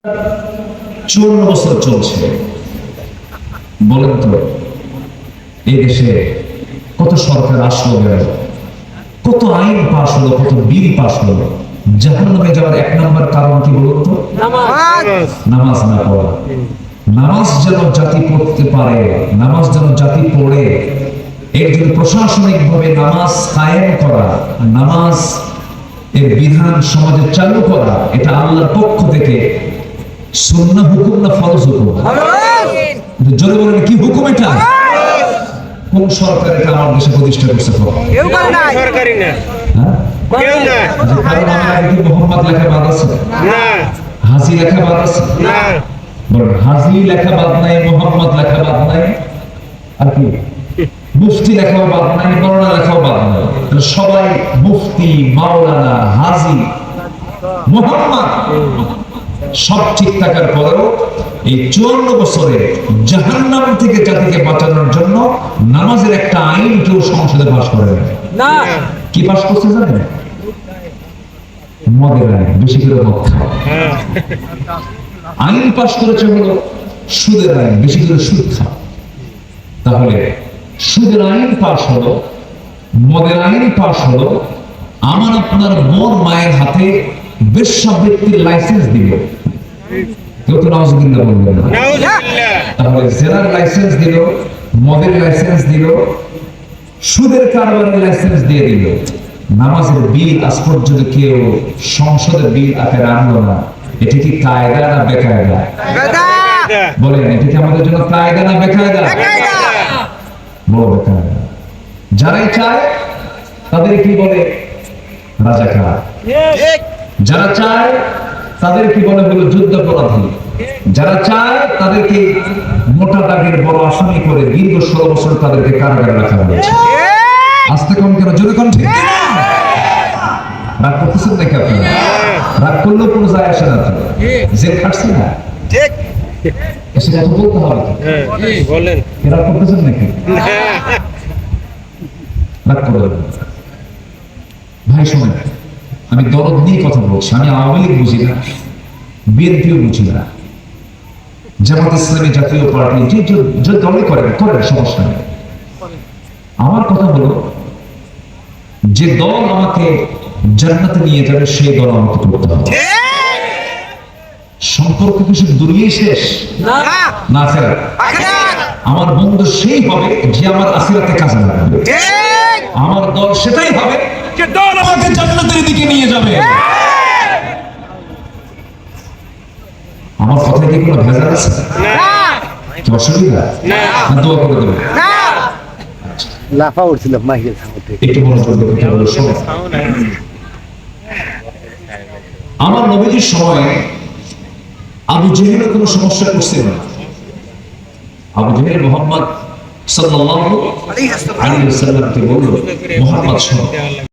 54 বছর চলছে। বলেন তো এই দেশে কত সরকার আসলো গেল, কত আইন পাস হলো, কত বিল পাস হলো, জাহান্নামে যাওয়ার এক নাম্বার কারণ কি বলুন তো? নামাজ না পড়া। নামাজ যেন জাতি পড়তে পারে, নামাজ যেন জাতি পড়ে, এর জন্য প্রশাসনিক ভাবে নামাজ কায়েম করা, নামাজ এর বিধান সমাজে চালু করা, এটা আল্লাহর পক্ষ থেকে সুন্নাহ হুকুম না ফরজ হুকুম? জোরে বলেন কি হুকুম এটা? কোন সরকার এটা আমার দেশে প্রতিষ্ঠা করছে? কেউ করে না, সরকারি না। কেউ না। কারণ আমার আগে কি মোহাম্মদ লেখা বাদ আছে? না। হাজি লেখা বাদ আছে? না। বলেন হাজি লেখা বাদ নাই, মোহাম্মদ লেখা বাদ নাই, আর কি মুফতি লেখাও বাদ নাই, মাওলানা লেখাও বাদ নাই। তাহলে সবাই মুফতি, মাওলানা, হাজি, মোহাম্মদ সব ঠিক থাকার পরেও এই 54 বছরে জাহান্নাম থেকে জাতিকে বাঁচানোর জন্য নামাজের একটা আইন কেউ সংসদে পাস করে না। কি পাস করছে জানেন? মদের আইন, বেশি করে মদ খাওয়া। আইন পাস করেছে হলো সুদের আইন, বেশি করে সুদ খাওয়া। তাহলে সুদের আইন পাস হলো, মদের আইন পাস হলো, আমার আপনার মন মায়ের হাতে বেশ্যাবৃত্তির লাইসেন্স দিল, কেউ তো নাউজুবিল্লাহ বলবেন না। তাহলে জেনার লাইসেন্স দিল, মদের লাইসেন্স দিল, সুদের কারবারের লাইসেন্স দিয়ে দিল। নামাজের বিল আজ পর্যন্ত কেউ সংসদের বিল আকারে আনলো না। এটা কি কায়দা না বেকায়দা? বলেন এটা কি আমাদের জন্য কায়দা না বেকায়দা? বড় বেকায়দা। যারাই চায় তাদের কি বলে? রাজাকার। যারা চায় তাদের কি বলে? হলো যুদ্ধাপরাধী। যারা চায় তাদেরকে মোটা দাগের বড় আসামি করে দীর্ঘ 16 বছর তাদেরকে কারাগারে রাখা হয়েছে। আস্তে কম কেন, জোরে কম। ঠিক রাগ করতেছেন নাকি আপনারা? রাগ করলেও কোনো যায় আসে না, জেল খাটছে না, ঠিক এসে কথা বলতে হবে। বলেন রাগ করতেছেন নাকি? রাগ করবেন ভাই। শোনেন, আমি দরদ নিয়ে কথা বলছি। আমি আওয়ামী লীগ বুঝি না, বিএনপিও বুঝি না, জামাত ইসলামী, জাতীয় পার্টি, যে দলে করেন সমস্যা নেই। আমার কথা হলো যে দল আমাকে জান্নাতে নিয়ে যাবে সেই দল আমাকে করতে হবে। সম্পর্ক কিছু দূরিয়ে শেষ না, আমার বন্ধু সেই হবে যে আমার আখিরাতে কাজে লাগবে। আমার দল সেটাই হবে যে দল আমাকে জান্নাতের দিকে নিয়ে যাবে। আমার কথায় কি কোনো ভেজাল আছে? কি অসুবিধা? না, দোয়া করে দেবেন। লাফা উঠছিল মাইকের সামনে, একটু মনোযোগ দিয়ে শুনুন। আমার নবীজির সময় আবু জেহেলের কোনো সমস্যা করছে না। আবু জেহেল মুহাম্মদ সাল্লাল্লাহু আলাইহি ওয়াসাল্লামকে বলল, মুহাম্মদ শোনো,